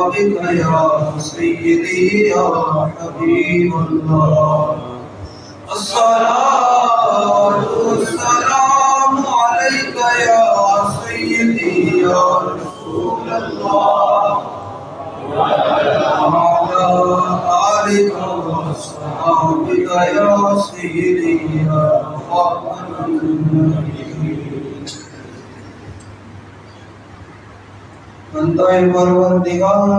بك يا سيدي يا حبيب الله الصلاة والسلام عليك يا سيدي يا رسول الله وعلى آلك وأصحابك يا سيدي يا خاتم النبيين بندہ پروردگار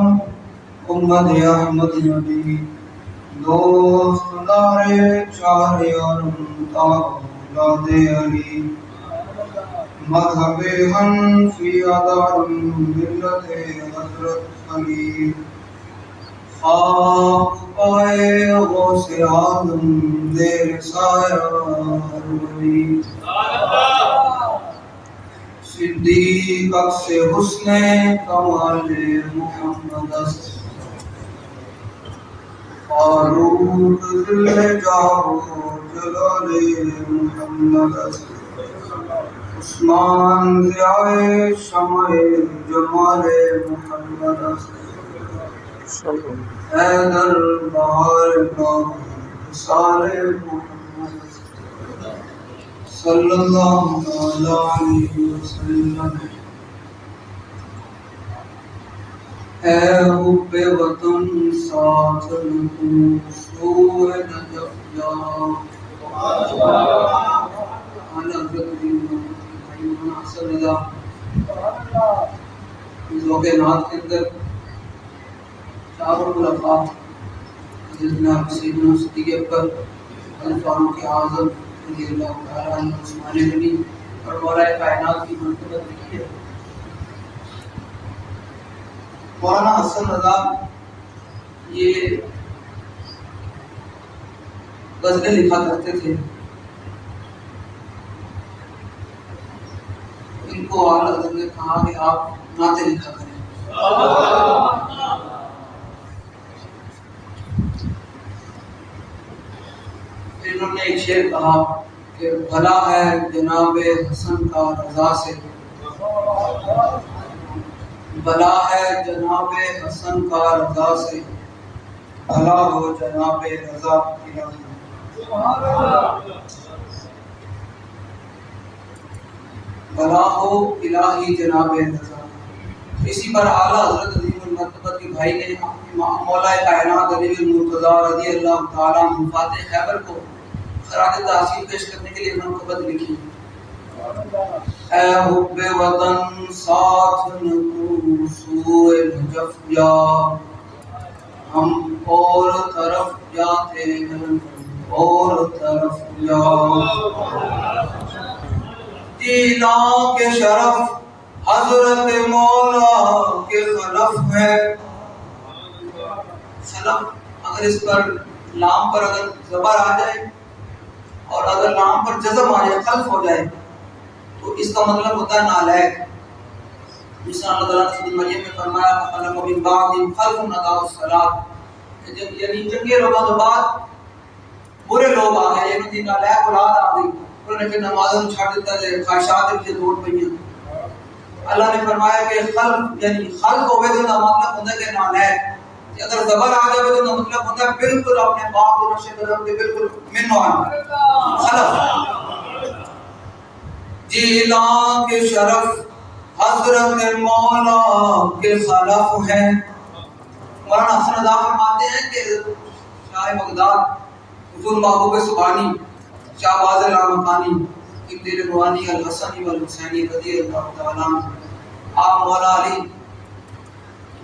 امت احمد نبی دوست دارے چار یارم اولاد علی مذہب حنفی دارم ملت حضرت علی خاک پائے غوث اعظم دیر سایہ ہر ولی صدیق اکس حسن کمال محمد فاروق ذل جاہ جلال محمد عثمان ضیاء شمع جمال محمد حیدر بہار کا وصال محمد صلی اللہ علیہ وسلم اے حب وطن ساتھ سوء نجف جا ذوق نعت کے اندر چاروں خلفاء جناب سیدنا صدیق اکبر الفاروق اعظم رضی اللہ تعالیٰ عنہ عثمان غنی اور مولا کائنات کی منقبت لکھی ہے. مولانا حسن رضا یہ غزلیں لکھا کرتے تھے. ان کو اعلیٰ حضرت نے کہا کہ آپ نعتیں لکھا کریں. انہوں نے ایک شعر کہا کہ بھلا ہے جناب حسن کا رضا سے، بھلا ہے جناب حسن کا رضا سے، بھلا ہو جناب رضا الہی. بھلا ہو الہی جناب رضا. اسی پر اعلیٰ حضرت عظیم المرتبہ کے بھائی نے مولا کائنات علی المرتضیٰ رضی اللہ تعالیٰ عنہ فاتح خیبر کو خراج تحسین پیش کرنے کے لیے منقبت لکھی. اے حب وطن ساتھ نکو سوء نجف جا، ہم اور طرف جاتے ہیں اور طرف جا. جینا کے شرف حضرت مولا کے خلف ہے. خلف اگر اس پر لام پر اگر زبر آ جائے اور اگر لام پر جزم آ جائے، خلف ہو جائے، تو اس کا مطلب ہوتا ہے نالائق. جس طرح اللہ تعالیٰ نے سورۃ مریم میں فرمایا فَخَلَفَ مِن بَعْدِهِمْ خَلْفٌ أَضَاعُوا الصَّلَاةَ، یعنی چنگے لوگوں کے بعد برے لوگ آ گئے، یعنی جن نالائق اولاد آ گئی، انہوں نے پھر نمازوں چھاڑ دیتا ہے، خواہشات کے دوڑ پئیاں. اللہ نے فرمایا کہ خلف یعنی خلف ہوئے تو مطلب ہوتا ہے کہ نالائق. اگر زبر آ جائے تو مطلب ہوتا ہے بالکل اپنے باپ و نقش قدم کے بالکل منوان خلف. جیلان کے شرف حضرت مولا کے خلف ہیں. مولانا حسن رضا فرماتے ہیں کہ شاہ بغداد حضور محبوب سبحانی شاہ باز لامکانی ابن روانی الحسنی والحسینی رضی اللہ تعالیٰ عنہ آپ مولا علی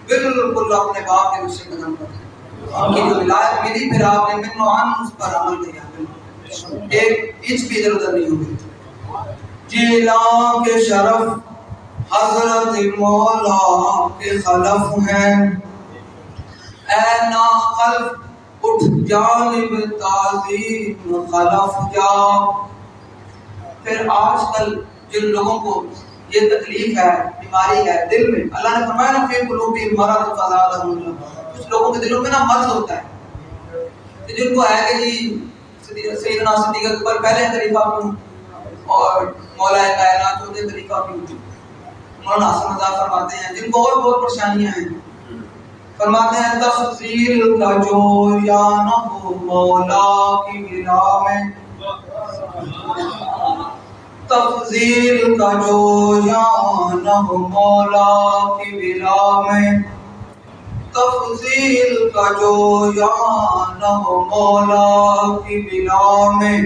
بالکل اپنے باپ کے نقش قدم پر ہیں. ان کی جو ولایت ملی پھر آپ نے من نوعان اس پر عمل کیا، ایک انچ بھی ادھر ادھر نہیں ہوئی. جیلان کے شرف حضرت مولا کے خلف ہیں. اے نا خلف اٹھ جانب تعظیم خلف جا. پھر آج کل جن لوگوں کو یہ تکلیف ہے، بیماری ہے دل میں، اللہ نے فرمایا نا فی قلوبہم مرض فزادہم اللہ، کچھ لوگوں کے دلوں میں نا مرض ہوتا ہے. جن کو ہے کہ جی سیدنا صدیق اکبر پہلے خلیفہ کیوں اور مولا کائنات چوتھے خلیفہ کیوں. مولانا حسن رضا فرماتے ہیں جن کو اور بہت پریشانیاں ہیں، فرماتے ہیں تفضیل کا جو یا نہ ہو مولا کی بلا میں، تفضیل کا جو یا نہ ہو مولا کی بلا میں، تفضیل کا جو یا نہ ہو مولا کی بلا میں،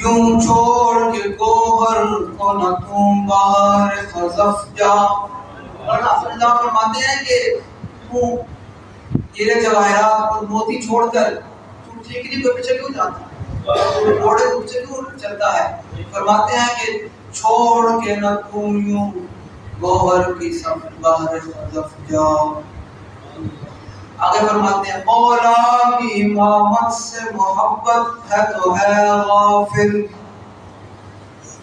یوں چھوڑ کے گوہر کو نہ تم باہر خزف جا۔ اور اللہ فرماتے ہیں کہ تو ہیرے جواہرات اور موتی چھوڑ کر تو ٹھیکری کے پیچھے کیوں جاتا ہے، گھوڑے کے پیچھے کیوں چلتا ہے؟ فرماتے ہیں کہ چھوڑ کے نہ تم یوں گوہر کی سب باہر خزف جا۔ آگے فرماتے ہیں مولا کی امامت سے محبت ہے تو ہے غافل۔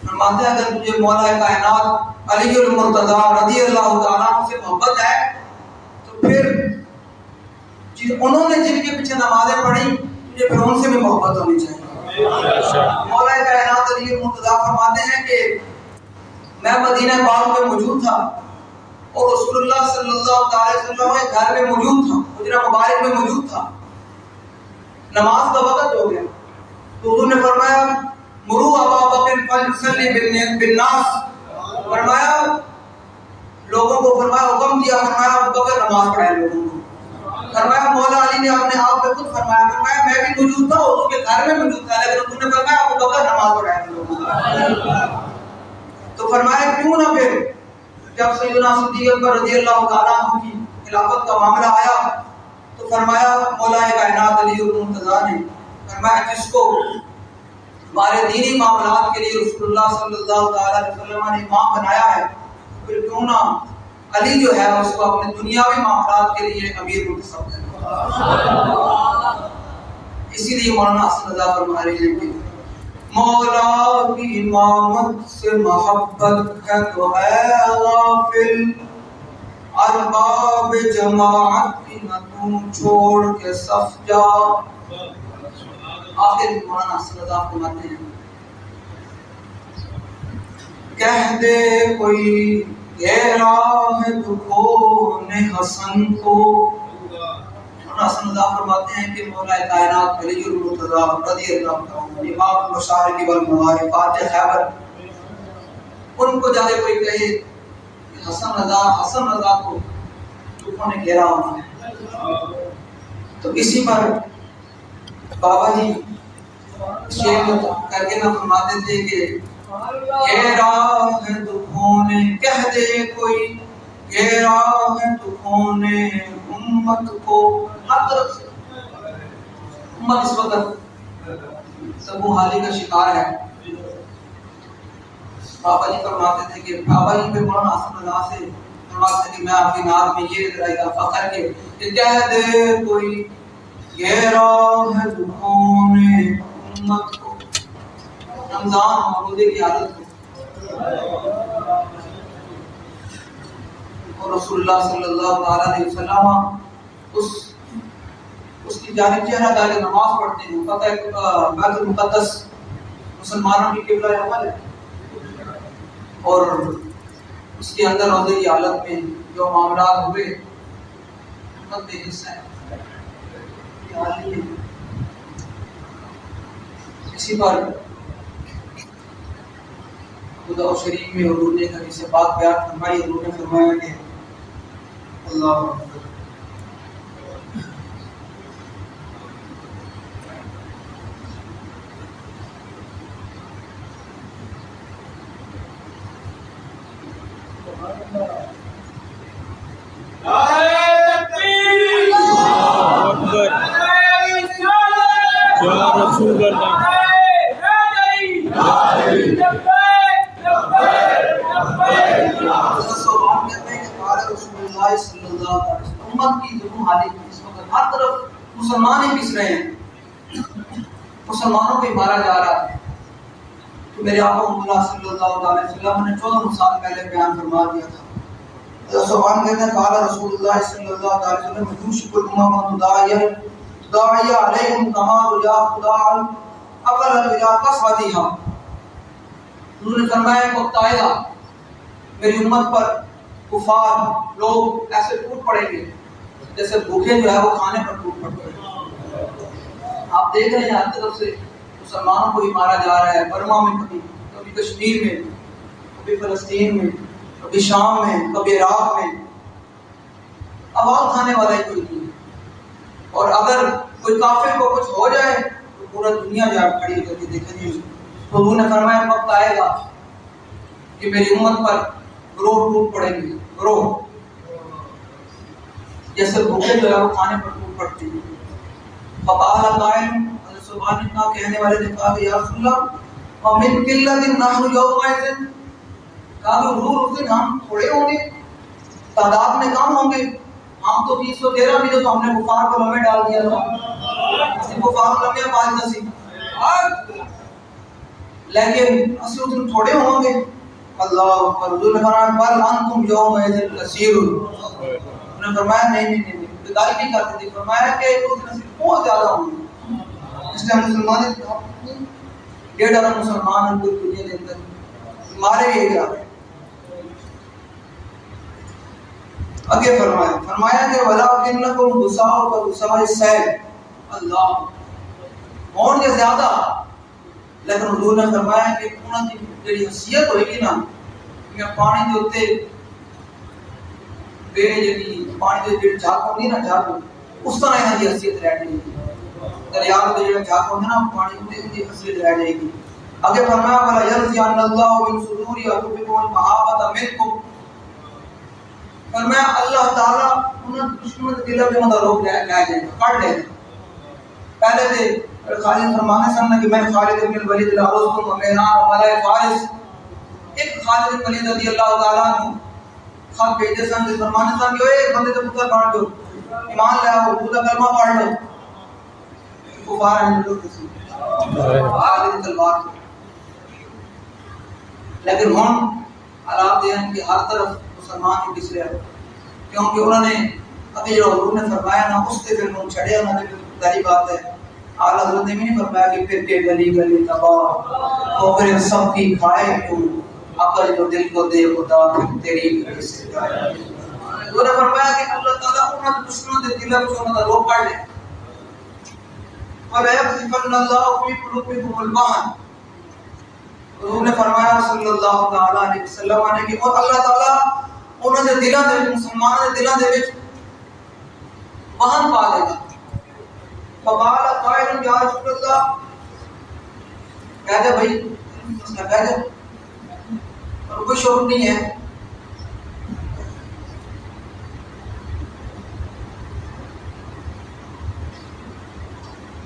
فرماتے ہیں اگر تجھے مولا کائنات علی المرتضیٰ رضی اللہ تعالیٰ عنہ سے محبت ہے تو پھر انہوں نے جن کے پیچھے نمازیں پڑھی تجھے پھر ان سے بھی محبت ہونی چاہیے۔ مولا کائنات علی المرتضیٰ فرماتے ہیں کہ میں مدینہ پاک میں موجود تھا اور رسول اللہ صلی اللہ علیہ وسلم کے گھر میں موجود تھا، حجرہ مبارک میں موجود تھا۔ نماز کا وقت ہو گیا تو حضور نے فرمایا مرو ابا بکر فلیصلی بالناس، فرمایا لوگوں کو فرمایا حکم دیا، فرمایا ابو بکر نماز پڑھائے لوگوں کو۔ فرمایا مولا علی نے اپنے آپ پہ خود فرمایا، فرمایا میں بھی موجود تھا، حضور کے گھر میں موجود تھا، لیکن حضور نے فرمایا ابو بکر نماز پڑھائے لوگوں کو۔ تو فرمایا کیوں نہ پھر جب سیدنا صدیق اکبر رضی اللہ تعالیٰ عنہ کی خلافت کا معاملہ آیا تو فرمایا مولا کائنات علی المرتضیٰ نے فرمایا جس کو ہمارے دینی معاملات کے لیے رسول اللہ صلی اللہ علیہ وسلم نے امام بنایا ہے، پھر کیوں نہ علی جو ہے اس کو اپنے دنیاوی معاملات کے لیے امیر منتخب کرے۔ اسی لیے مولانا حسن رضا فرما رہے ہیں کہ مولا کی امامت سے محبت ہے تو ہے غافل، ارباب جماعت کی نہ تم چھوڑ کے صف جا۔ آخر مولانا حسن رضا فرماتے ہیں کہہ دے کوئی گہرا ہے دکھوں نے حسن کو۔ حسن رضا فرماتے ہیں کہ مولا کائنات علی المرتضیٰ رضی اللہ عنہ امام المشارق والمغارب فاتح خیبر، ان کو جا کے کوئی کہے کہ حسن رضا کو دکھوں نے گھیرا ہونا ہے، تو اسی پر بابا جی شعر کر کے نہ فرماتے تھے کہ گھیرا ہے دکھوں نے، کہہ دے کوئی گھیرا ہے دکھوں نے امت کو، ہر طرف سے امت اس وقت سبو حالی کا شکار ہے۔ بابا جی فرماتے تھے کہ بابا جی پہ مولانا حسن رضا سے فرماتے تھے کہ میں آپ کی نعت میں یہ اضافہ کر کے کہ کہہ دے کوئی گہرا ہے دکھوں نے امت کو، رمضان مولودے کی عادت کو، اور رسول اللہ صلی اللہ علیہ وسلم اس کی جانب چہرہ ڈال کے نماز پڑھتے ہیں۔ فتح بیت المقدس مسلمانوں کی قبلہ اول ہے، اور اس کے اندر روزے کی حالت میں جو معاملات ہوئے امت میں حصہ ہے۔ اسی پر خدا شریف میں حضور نے کبھی سے بات بیان فرمائی، حضور نے فرمایا کہ اللہ مسلمان ہی پس رہے ہیں، مسلمانوں کو مارا جا رہا ہے۔ تو میرے آقا اللہ صلی اللہ علیہ وسلم نے 14 سال پہلے بیان فرما دیا تھا۔ سبحان کہتے ہیں قال رسول اللہ صلی اللہ علیہ وسلم یوشک الامم تداعی علیہم کما رجا خدا اقل الى قصدها۔ حضور نے فرمایا ایک وقت آئے گا میری امت پر کفار لوگ ایسے ٹوٹ پڑیں گے جیسے بھوکے جو ہے وہ کھانے پر ٹوٹ پڑتے ہیں. آپ دیکھ رہے ہیں ہر طرف سے مسلمانوں کو ہی مارا جا رہا ہے. برما میں کبھی کشمیر میں، کبھی فلسطین میں، کبھی شام میں، کبھی عراق میں. آواز کھانے والا ہی کوئی نہیں ہے. اور اگر کوئی کافر کو کچھ ہو جائے تو پورا دنیا جا کھڑی کر کے دیکھیں گے. تو حضور نے فرمایا وقت آئے گا کہ میری امت پر گروہ ٹوٹ پڑیں گے، گروہ جیسے بھوکے جو ہے وہ کھانے پر ٹوٹ پڑتی ہے. فقال قائل، سبحان اللہ کہنے والے نے کہا کہ یا رسول اللہ ومن قلت نحن یومئذ، کہا کہ حضور اس دن ہم تھوڑے ہوں گے، تعداد میں کم ہوں گے. ہم تو 313 بھی تو ہم نے کفار کو لمحے ڈال دیا تھا، اسی کفار کو لمحے پال نسی، لیکن اسی اس دن تھوڑے ہوں گے. اللہ اکبر. حضور نے فرمایا بل انتم یومئذ کثیر. انہوں نے فرمایا نہیں بدائی نہیں کرتے تھے. فرمایا کہ اس دن بہت زیادہ ہوں گے. اس لیے مسلمان 1.5 ارب مسلمان ہیں پوری دنیا کے اندر، مارے گئے کیا. آگے فرمایا کہ ولکنکم غثاء کغثاء السیل. اللہ اور یہ زیادہ، لیکن حضور نے فرمایا کہ انہاں دی جڑی حیثیت ہوئے گی نا، کہ پانی دے اوتے بے جڑی پانی دے جڑی جھاگ ہوندی نا، جھاگ اس طرح انہاں دی حیثیت رہ جائے گی. دریا دے جڑا جھاگ ہوندا نا پانی دی حیثیت رہ جائے گی. آگے فرمایا ولا یرضی ان اللہ من صدور یحبکم المحابۃ منکم. فرمایا اللہ تعالیٰ انہاں دشمن دے دلوں میں انہاں دا روک لے جائے گا، کٹ لے گا. پہلے تے خالد فرمانے سن کہ میں خالد بن الولید الارسطو و میران و ملائے فارس، ایک خالد بن الولید رضی اللہ تعالیٰ عنہ خط بھیجے سن جس فرمانے سن کہ اے بندے تے پتر بن جو ایمان لے آؤ، خدا کلمہ پڑھ لو. کفار ہیں جو کسی خالد تلوار. لیکن ہن حالات یہ ہیں کہ ہر طرف مسلمان ہی پس رہے، کیونکہ انہوں نے ابھی جو حضور نے فرمایا نا اس سے پھر منہ چھڑے. انہوں نے داری بات ہے، اعلیٰ حضرت نے بھی نہیں فرمایا کہ پھر کے گلی گلی تباہ تو پھر سب کی کھائے کیوں، عقل جو دل کو دے خدا پھر تیری گھر سے جائے. حضور نے فرمایا کہ اللہ تعالیٰ انہوں نے دشمنوں دے دلوں میں انہوں نے روک کر لے. وَلَيَقْذِفَنَّ اللَّهُ فِي قُلُوبِكُمُ الْوَهْنَ. حضور نے فرمایا صلی اللہ تعالیٰ علیہ وسلم نے کہ اور اللہ تعالیٰ انہوں نے دلوں دے مسلمانوں دے دلوں دے وچ وہن پا دے گا. فقال قائل یا رسول اللہ، کہہ دے بھائی مسئلہ کہہ دے اور کوئی شروع نہیں ہے.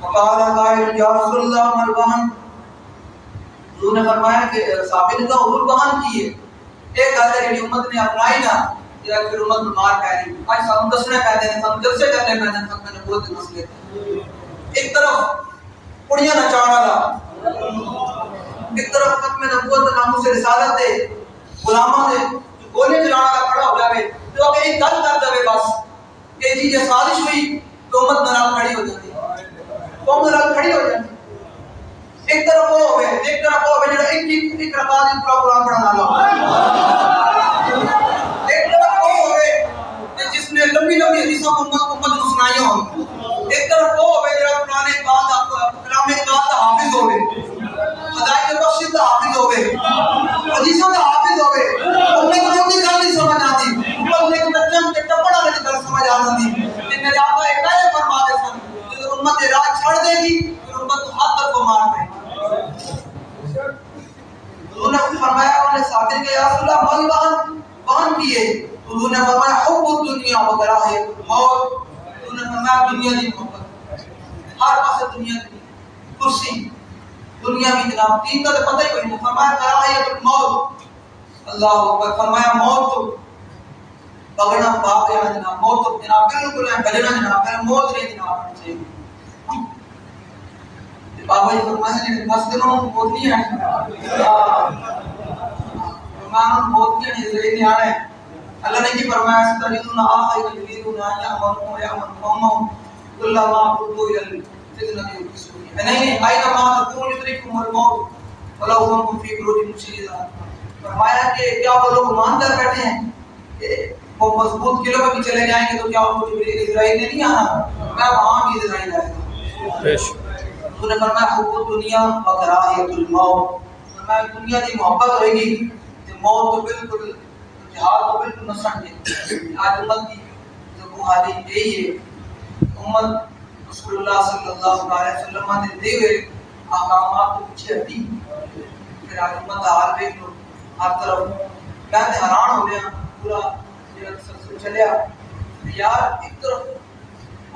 فقال قائل یا رسول اللہ ما الوہن. حضور نے فرمایا کہ صحابی نے کہا حضور وہن کی ہے ایک گل ہے کہ امت نے اپنائی نا یا پھر امت بیمار کہہ رہی. آج سب دسنے کہہ دیں سب جب سے کرنے میں نے ختم نبوت مسئلے. ایک طرف کڑیاں نچانا والا، ایک طرف ختم نبوت ناموس رسالت دے غلاماں دے گولی چلانا والا کھڑا ہو جاوے تو اگر ایک گل کر دے بس کہ جی یہ سازش ہوئی تو امت نال کھڑی ہو جاتی، قوم نال کھڑی ہو جاتی. ایک طرف وہ ہوئے، ایک طرف وہ ہوئے جڑا ایک رکعت میں پورا قرآن پڑھنا والا. ایک طرف وہ ہوئے جس نے لمبی لمبی حدیثوں امت کو سنائی ہوں. ایک طرف وہ ہوئے جڑا قرآن پاک کلام پاک کا حافظ ہوئے، ہدایت بخش کا حافظ ہوئے، حدیثوں کا حافظ ہوئے. امت کو اپنی گل نہیں سمجھ آتی، امت نے بچوں کے ٹپڑ والے کی گل سمجھ آتی. کہ میرے آقا ایک آیت فرما دے سن کہ امت راہ چھڑ دے گی پھر امت کو ہاتھ تک کو مار پائے. حضور نے فرمایا انہوں نے صادر کہ یا رسول اللہ مال وہن کیے. حضور نے فرمایا حب الدنیا و کراہیت الموت. حضور نے فرمایا دنیا کی محبت، ہر پاس دنیا کی کرسی دنیا کی جناب تین کا تو پتہ ہی نہیں. فرمایا کراہیت الموت. اللہ اکبر. فرمایا موت تو بغنا باپ ہے جناب، موت تو جناب بالکل ہے بجنا جناب، موت نہیں جناب چاہیے. بابا جی فرماتے ہیں بس دنوں موت نہیں آنے فرمان موت نہیں آنے ذریعے نہیں آنے. اللہ نے کی فرمایا ستجدون آخر یریدون ان یامروا ویامر قومهم كلما ردوا الى الفتنة يركسون. نہیں اینما تکونوا یدرککم الموت ولو کنتم فی بروج مشیدہ. فرمایا کہ کیا وہ لوگ مان کر بیٹھے ہیں وہ مضبوط قلعوں میں بھی چلے جائیں گے تو کیا ان کو اسرائیل نے نہیں آنا؟ میں وہاں بھی اسرائیل آئے گا. تو نے فرمایا حب دنیا و کراہیت الموت، فرمایا دنیا کی محبت ہوئے گی تو موت تو بالکل، جہاد تو بالکل نہ سمجھے. آج امت کی جو حالی یہی ہے، امت رسول اللہ صلی اللہ علیہ وسلم نے دے ہوئے احکامات کو پیچھے ہٹی. پھر آج امت کا حال دیکھ لو، ہر طرف میں حیران ہو گیا. پورا سلسلہ چلیا یار، ایک طرف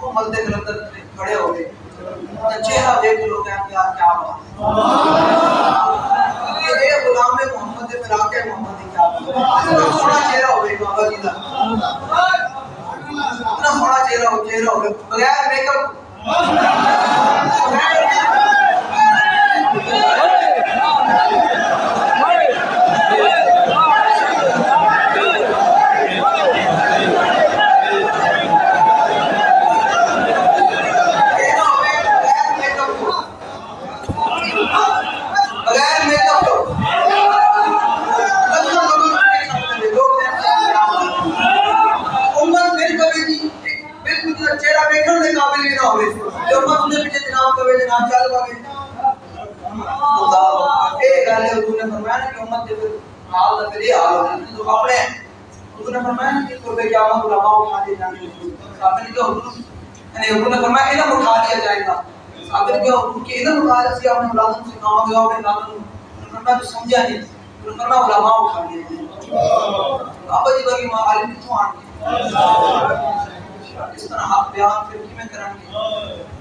وہ مسجد نبوی میں کھڑے ہو گئے، چہرہ دیکھ لو کہ یار کیا بات ہے، یہ غلام محمد پھر آ کے محمد کی کیا بات ہے. سونا چہرہ ہو گئی بابا جی کا، اتنا سونا چہرہ ہو گیا بغیر میک اپ. اس طرح آپ بیان پھر کی میں کریں گے،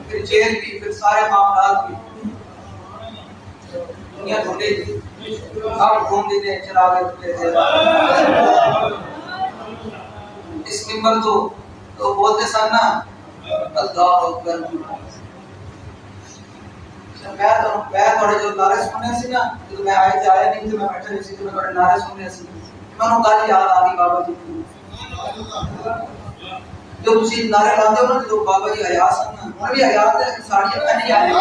پھر جیل بھی، پھر سارے معاملات بھی. دنیا ڈھونڈے گی، آپ ڈھونڈ دیتے ہیں چراغ ڈھونڈے تھے. اس منبر تو بولتے سن نا اللہ اکبر. میں تھوڑے جو نعرے سننے سے نا، جو میں آئے نہیں تھے، میں بیٹھے ہوئے تھے، میں تھوڑے نعرے سننے سے میں نے گالی یاد آ گئی بابا جی کی. جو تسی نعرے لاتے ہو نا، جو بابا جی حیات سن نا، انہیں بھی حیات ہے، ساڑیاں پہنی آ رہی.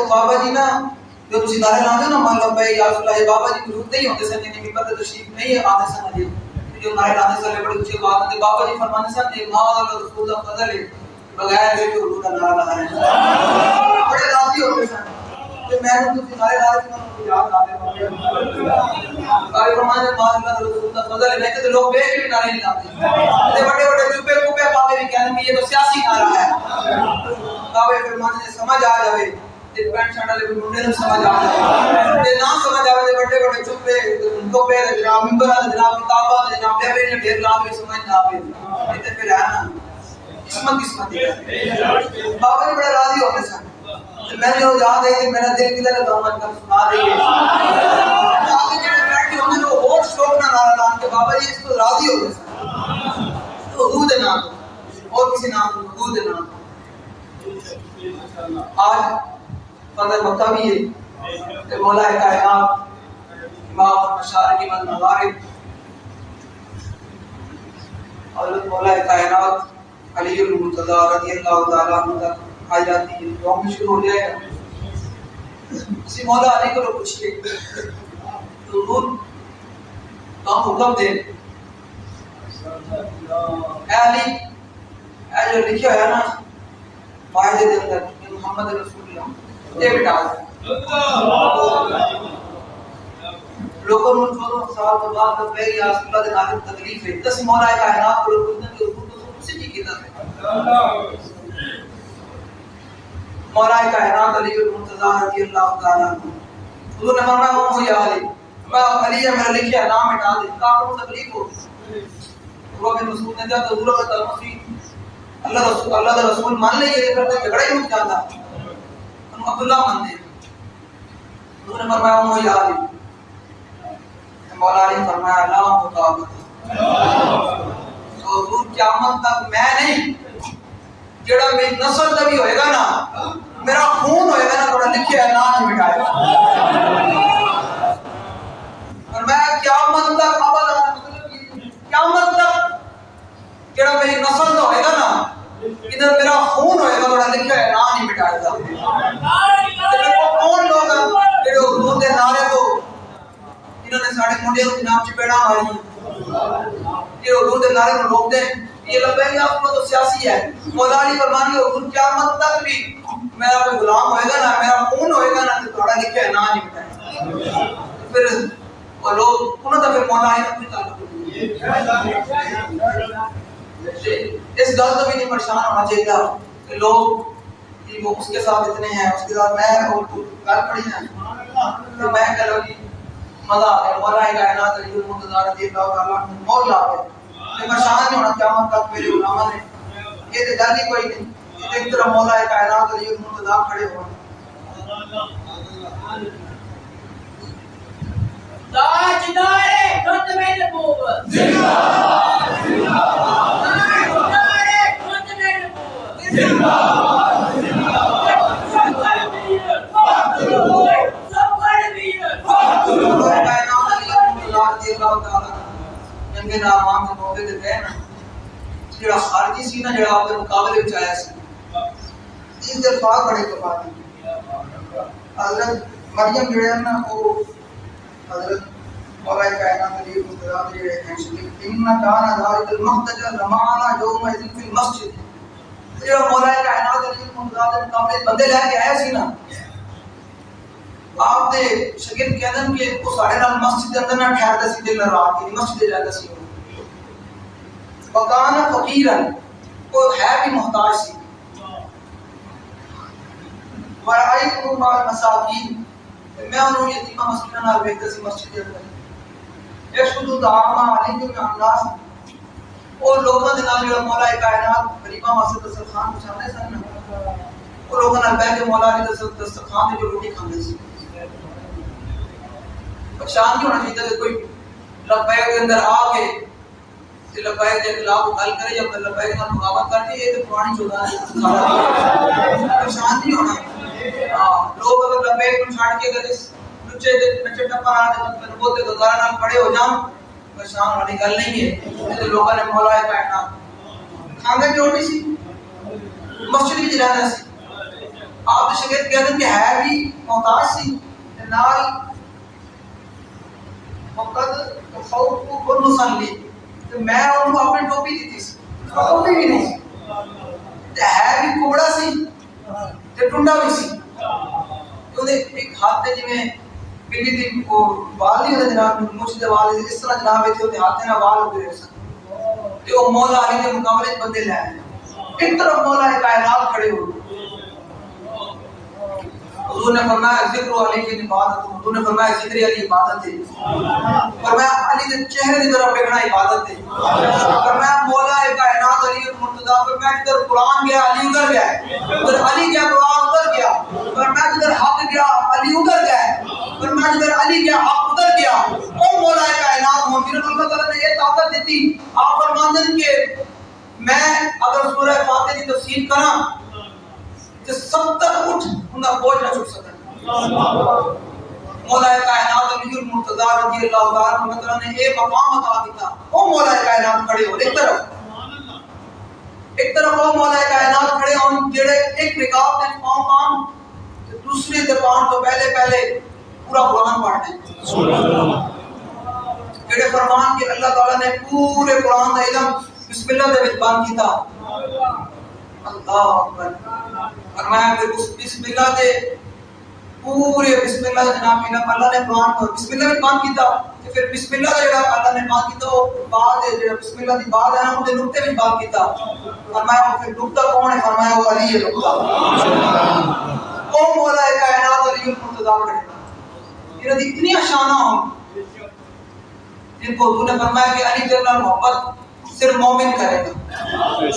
بابا جی نا جو تسی نعرے لاندے ہو نا، مان لو بھائی یا رسول اللہ، بابا جی موجود نہیں ہوتے سن، یعنی ممبر پہ تشریف نہیں آتے سن. جی جو نعرے لاندے سن بڑی اونچی بات ہے. بابا جی فرمانے سن کہ ماں اللہ رسول اللہ فضل ہے، بغیر بیٹے حضور کا نعرہ لگا رہے ہیں. بڑے راضی ہوتے سن. تو میں نے تسی نعرے لا رہے تھے، یاد آ گئے بابا فرمانے ماں اللہ رسول اللہ فضل ہے. نہیں تو لوگ بیٹھ کے نعرے نہیں لاتے، بڑے بڑے چپے کپے پاتے بھی کہتے ہیں یہ تو سیاسی نعرہ ہے. بابا فرمانے سے سمجھ آ جائے، پینٹ شرٹ والے منڈے نے سمجھ آ جائے، تے نہ سمجھ آوے تے بڑے بڑے چپے ٹوپے جناب منبر والے جناب کتاباں جناب ڈیوے نے ڈھیر لا کے سمجھ نہ آوے. تے پھر ہے نا قسمت دی. بابا جی بڑے راضی ہوتے سن. میں نے یاد ہے کہ میرا دل کدھر ہے دامن کا سنا دئیے. آگے جڑے بیٹھے ہوندے نے وہ اور شوق نہ نعرہ لان کے بابا جی اس کو راضی ہوتے سن. تو حضور دے نام اور کسی نام حضور دے نام. آج فضل مکہ بھی ہے کہ مولا کائنات امام المشارق والمغارب حضرت مولا کائنات علی المرتضی رضی اللہ تعالیٰ عنہ تک آ جاتی ہے. یوم شروع ہو جائے گا. اسی مولا علی کو پوچھئے تو حضور تو حکم دے اے علی، اے جو لکھا ہے نا معاہدے کے اندر محمد رسول اللہ، یہ بٹا دیں. لوگوں نے 14 سال کے بعد جب میری رسول اللہ کے نام تکلیف ہے، دس مولا کائنات کو لوگ پوچھتے ہیں کہ حضور تو اسی کی کتاب ہے. مولا کائنات علی المرتضی رضی اللہ تعالیٰ عنہ، حضور نے فرمایا وہ یا علی، میں علی ہے میرا لکھیا نام مٹا دے، کافروں کو تکلیف ہو. وہ میں رسول نے کہا حضور کا تلفظ اللہ کا رسول مان لے، یہ کرتے جھگڑا ہی مٹ جاتا. عبداللہ مان دے. حضور نے فرمایا وہ یاد ہے. مولا علی فرمایا لا مقابلہ. تو حضور قیامت تک میں نہیں جڑا میری نسل دا بھی ہوئے گا نا میرا خون ہوئے گا نا تھوڑا لکھے ہے نا نہیں مٹائے گا. اور میں قیامت تک قیامت تک جڑا میری نسل دا ہوئے گا نا ادھر میرا خون ہوئے گا تھوڑا لکھے ہے نا نہیں مٹائے گا. کون لوگ ہیں جڑے حضور دے نعرے کو انہوں نے ساڑھے منڈے کو جناب چپیڑا ماری یہ حضور دے نعرے کو روک دیں یہ لبیک یا حکومت تو سیاسی ہے. مولا علی فرمانی حضور قیامت تک بھی میرا کوئی غلام ہوئے گا نا میرا خون ہوئے گا نا تو تھوڑا لکھے ہے نا نہیں مٹائے گا. پھر وہ لوگ انہوں نے پھر مولا علی اپنی تعلق اس گل تو بھی نہیں پریشان ہونا چاہیے کہ لوگ وہ اس کے ساتھ اتنے ہیں اس کے ساتھ میں اور گل پڑی ہے تو میں کہہ لوں گی مزہ آ گیا. مولا کائنات علی المرتضیٰ رضی اللہ تعالیٰ عنہ موت لا گئے میں پریشان نہیں ہونا قیامت تک میرے علماء نے یہ تو گل ہی کوئی نہیں. ایک طرف مولا کائنات علی المرتضیٰ کھڑے ہوئے تاجدار ختم نبوت زندہ تاجدار ختم نبوت زندہ جن کے نام آن کے موقع دیتے ہیں نا جڑا خارجی سی نا جڑا آپ کے مقابلے میں آیا سی اس دفعہ بڑے کپار حضرت مریم جڑے ہیں نا وہ حضرت مولا کائنات علی المرتضیٰ جڑے ہیں ان کان ذالک المحتجر لمعنا یوم اذن فی المسجد جڑا مولا کائنات علی المرتضیٰ کے مقابلے بندے لے کے آیا سی نا آپ دے شاگرد کہندے کہ وہ ساڈے نال مسجد دے اندر نہ ٹھہردا سی دن رات کی مسجد دے جاندا سی وکان فقیرا وہ ہے بھی محتاج سی ورائیت مال مساکین میں انہوں یتیمہ مسکینہ نال بیٹھتا سی مسجد دے اندر یشهد طعام علیکم الناس اور لوگوں دے نال جو مولا کائنات غریباں واسطے دسترخوان بچھاندے سن وہ لوگوں نال بیٹھ کے مولا علی دسترخوان تے جو روٹی کھاندے سی. پریشان نہیں ہونا چاہیے کہ کوئی لبیک کے اندر آ کے لبیک کے خلاف گل کرے یا لبیک کا بغاوت کر دے یہ تو پرانی چودہ ہے. پریشان نہیں ہونا. لوگ اگر لبیک کو چھاڑ کے اگر اس نچے ٹپا رہا ہے نبوت کے گزارا نال کھڑے ہو جاؤں پریشان والی گل نہیں ہے. تو لوگوں نے مولا کائنات کھاندے کیوں نہیں سی مسجد بھی رہنا سی. آپ کے شاگرد کہتے ہیں کہ ہے بھی محتاج سی نال وقت خوف کو خود مسلی تو میں انہوں اپنے ٹوپی دیتی سی ٹوپی بھی نہیں سی ہے بھی کبڑا سی تے ٹنڈا بھی سی تو ایک ہاتھ تے جی میں بلی دی وال نہیں ہوتا جناب مجھ دے وال اس طرح جناب ہوتے ہاتھ تے نہ وال ہوتے رہ سکتے تے وہ مولا علی کے مقابلے بندے لے آئے ایک طرف مولا کائنات کھڑے ہو. حضور نے فرمایا ذکر علی کی عبادت حضور نے فرمایا ذکر علی عبادت ہے. فرمایا علی کے چہرے کی طرف دیکھنا عبادت ہے. فرمایا مولا کائنات علی المرتضیٰ فرمایا جدھر قرآن گیا علی ادھر گیا جدھر علی گیا قرآن ادھر گیا. فرمایا جدھر حق گیا علی ادھر گیا. فرمایا جدھر علی گیا حق ادھر گیا. او مولا کائنات ممکن اللہ تعالیٰ نے یہ طاقت دیتی آپ فرماتے ہیں کہ میں اگر سورہ فاتحہ کی تفسیر کراں کہ 70 اٹھ انہا بوجھ نہ چھوٹ سکتا. مولا کائنات علی المرتضیٰ رضی اللہ تعالیٰ عنہ نے ایک مقام عطا کیتا. او مولا کائنات کھڑے ہو ایک طرف وہ مولا کائنات کھڑے ہوں جڑے ایک رکعت میں پاؤں کام دوسری دپان تو پہلے پورا قرآن پڑھتے جڑے فرمان کہ اللہ تعالیٰ نے پورے قرآن کا علم بسم اللہ دے وچ بند کیتا. اللہ اکبر. فرمایا کہ اس بسم اللہ دے پورے بسم اللہ جناب اللہ نے قرآن کو بسم اللہ میں بند کیتا کہ پھر بسم اللہ جڑا اللہ نے بند کیتا وہ بعد جڑا بسم اللہ دی بعد ہے ان دے نقطے میں بند کیتا. فرمایا وہ پھر نقطہ کون ہے؟ فرمایا وہ علی ہے نقطہ. او مولا کائنات علی المرتضیٰ کھڑے انہاں دی اتنی شاناں ہوں جن کو حضور نے فرمایا کہ علی کے نال محبت صرف مومن کرے گا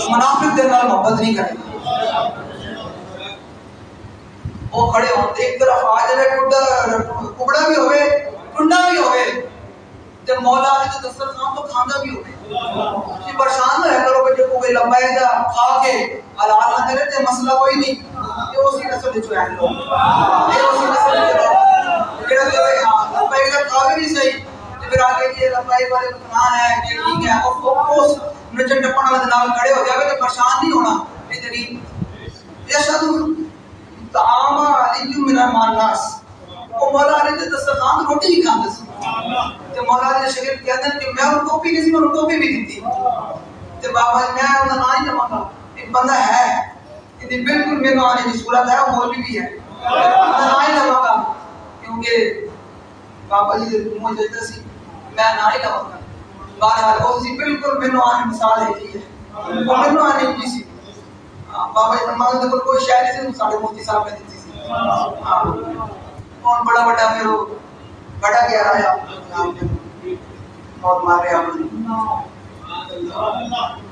منافق کے نال محبت نہیں کرے گا. وہ کھڑے ہوتے ایک طرف آ جائے کبڑا بھی ہوئے ٹنڈا بھی ہوئے تے مولا علی دے دسترخوان تو کھاندا بھی ہوئے کہ پریشان نہ کرو کہ جو کوئی لمبائی دا کھا کے حلال نہ کرے تے مسئلہ کوئی نہیں یہ اسی نسل وچ ہیں لوگ یہ اسی نسل وچ جڑا کہ لمبائی دا کھا بھی صحیح تے پھر آگے یہ لمبائی والے قرآن ہے کہ ٹھیک ہے اس نچن ٹپن والے نال کھڑے ہو جاوے تے پریشان نہیں ہونا اتنی یشهد طعام علی من الناس وہ مولا علی دے دسترخوان روٹی ہی کھاندے سی تے مولا علی شریف کہتے ہیں کہ میں ان کو بھی نہیں سی ان کو بھی دیتی تے بابا میں انہاں نہ ہی لواں گا ایک بندہ ہے کہ بالکل میرے آنے کی صورت ہے وہ بھی ہے نہ ہی لواں گا کیونکہ بابا جی منہ دیتے سی میں نہ ہی لواں گا بہرحال وہ سی بالکل میرے آنے مثال ہے کی ہے وہ میرے آنے کی سی بابا جی فرماتے ہیں کوئی شاعری سے ساڑھے مفتی صاحب نے دیتی سی کون بڑا بڑا پھر وہ بڑا گیا آیا موت مار رہے آپ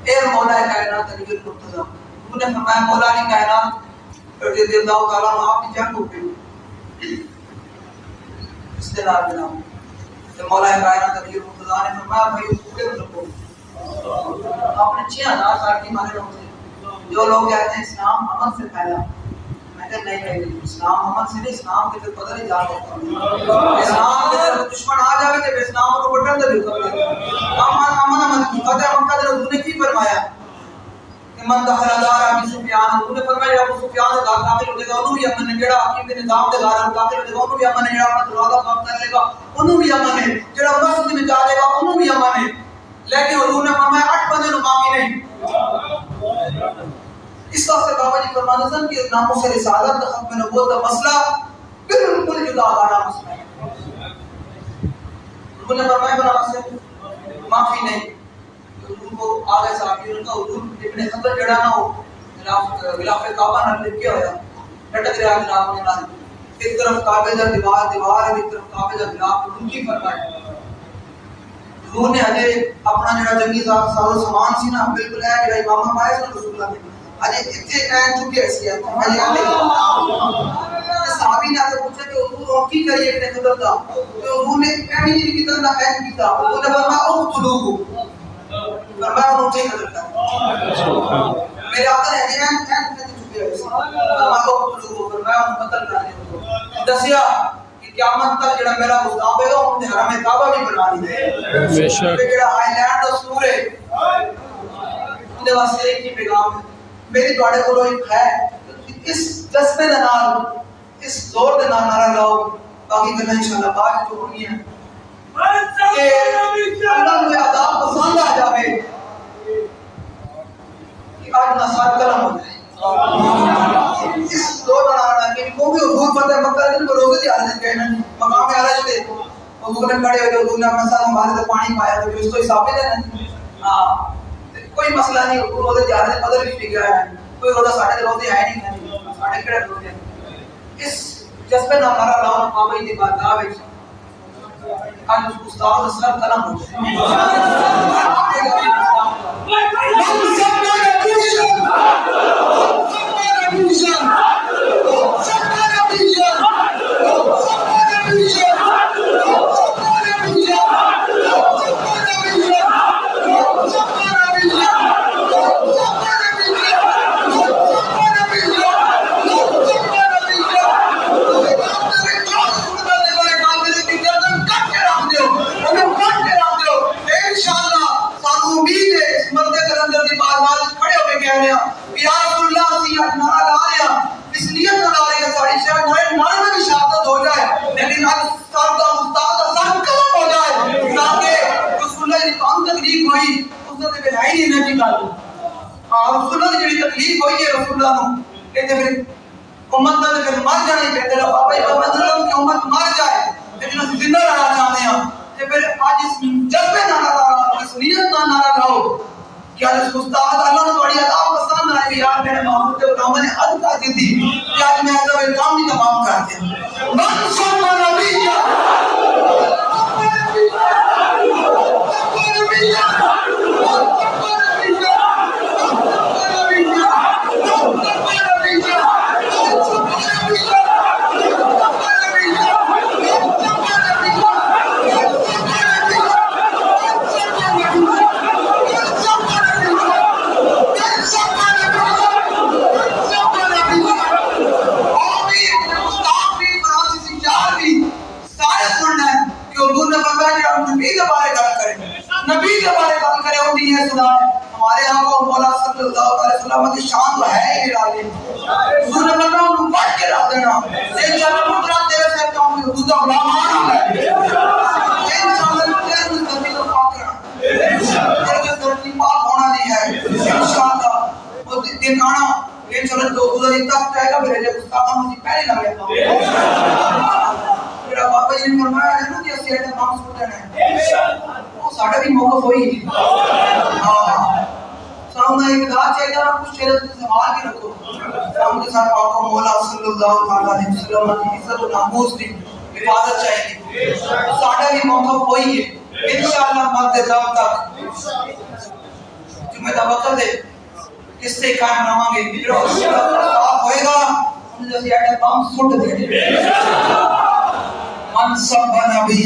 اے مولا کائنات علی المرتضی انہوں نے فرمایا مولا علی کائنات رضی اللہ تعالیٰ عنہ آپ کی جنگ ہو گئی اس دن آپ بنا تو مولا کائنات علی المرتضی نے فرمایا بھائی اس پورے مطلب آپ نے 6000 سال کی مانے ہوتے جو لوگ کہتے ہیں اسلام عمل سے پھیلا میں کہتا نہیں اسلام عمل سے نہیں اسلام کے پھر پتہ نہیں جان ہوتا اسلام کے طرف دشمن آ جائے تو اسلام کو بٹن دے دیتا ہے عمل کی فتح مکہ دے رسول نے کی فرمایا کہ من دخل دار ابی سفیان انہوں نے فرمایا ابو سفیان کا داخل ہو جائے گا انہوں بھی امن ہے جڑا حکیم کے نظام دے دار داخل ہو جائے گا انہوں بھی امن ہے جڑا اپنا دروازہ بند کر لے گا انہوں بھی امن ہے جڑا مسجد میں جا جائے گا انہوں بھی امن ہے لیکن حضور نے فرمایا 8 بندے معافی نہیں اس وقت سے بابا جی فرماتے ہیں کہ ناموس رسالت کا ختم نبوت کا مسئلہ بالکل جدا دارا مسئلہ ہے انہوں نے فرمایا بنا سے معافی نہیں ان کو آگے صحابی ان کا حضور ابن خطر جڑا نہ ہو غلاف کعبہ نہ لکھ کے ہویا لٹک رہا جناب نے نال ایک طرف کعبے دا دیوار ہے ایک طرف کعبے دا غلاف ان کی فرمایا حضور نے اجے اپنا جڑا جنگی ساز و سامان سی نا بالکل ہے جڑا امام پایا سی رسول اللہ نے اجے اتنے این چکے ایسی ہے اجے صحابی نے آگے پوچھا کہ حضور اور کی کریے ابن خطر دا تو حضور نے کہنی نہیں کیتا نہ این کیتا حضور نے فرمایا او قلوب فرمایا انہوں نے قدر کر میرے آقا نے این چکے ایسی فرمایا او قلوب فرمایا انہوں قتل کرنے دسیا قیامت تک جڑا میرا مستعب ہے انہوں نے حرم کعبہ بھی بنا لی بے شک جڑا آئی لینڈ دا سور ہے انہوں نے واسطے ایک ہی پیغام ہے میری تواڈے کولو ایک ہے اس جذبے دے نال اس زور دے نال نعرہ لاؤ باقی گلاں انشاءاللہ بعد جو ہونی ہے کہ اللہ نے عذاب پسند آ جاوے کہ آج نصار کلام ہو جائے اس زور دے نال کہ کو بھی حضور فتح مکہ دے روزے دی حالت کہنا مقام عرش تے حضور نے کھڑے ہو کے حضور نے اپنا سر مبارک تے پانی پایا تو اس تو ثابت ہے نا ہاں کوئی مسئلہ نہیں روزے جا رہے قدر بھی گیا ہے کوئی روزہ ساڑھے روزے ہے نہیں ساڑھے کڑے روزے اس جذبے نہ ہمارا لاؤ بابا جی دی بارگاہ وچ آج اس استاد سر قلم ہو جدو ادھر تک جائے گا میرے لیے استاد مجھے پہلے لگ گیا میرا بابا جی نے فرمایا ہے نا کہ اسی ایٹم بم سوٹ دینا ہے وہ ساڑھا بھی موقف ہوئی سامنے ایک دا چاہیے نا کچھ چیزیں سنبھال کے رکھو سامنے ساتھ آپ کو مولا صلی اللہ علیہ وسلم کی عزت و ناموس کی حفاظت چاہیے ساڑھا بھی موقف ہوئی ہے انشاءاللہ مرد دم تک جمعہ دا وقت ہے کس سے قائم رہاں گے پھر صاف ہوئے گا ہم جیسے ایٹم بم سوٹ دیں گے من سب نبی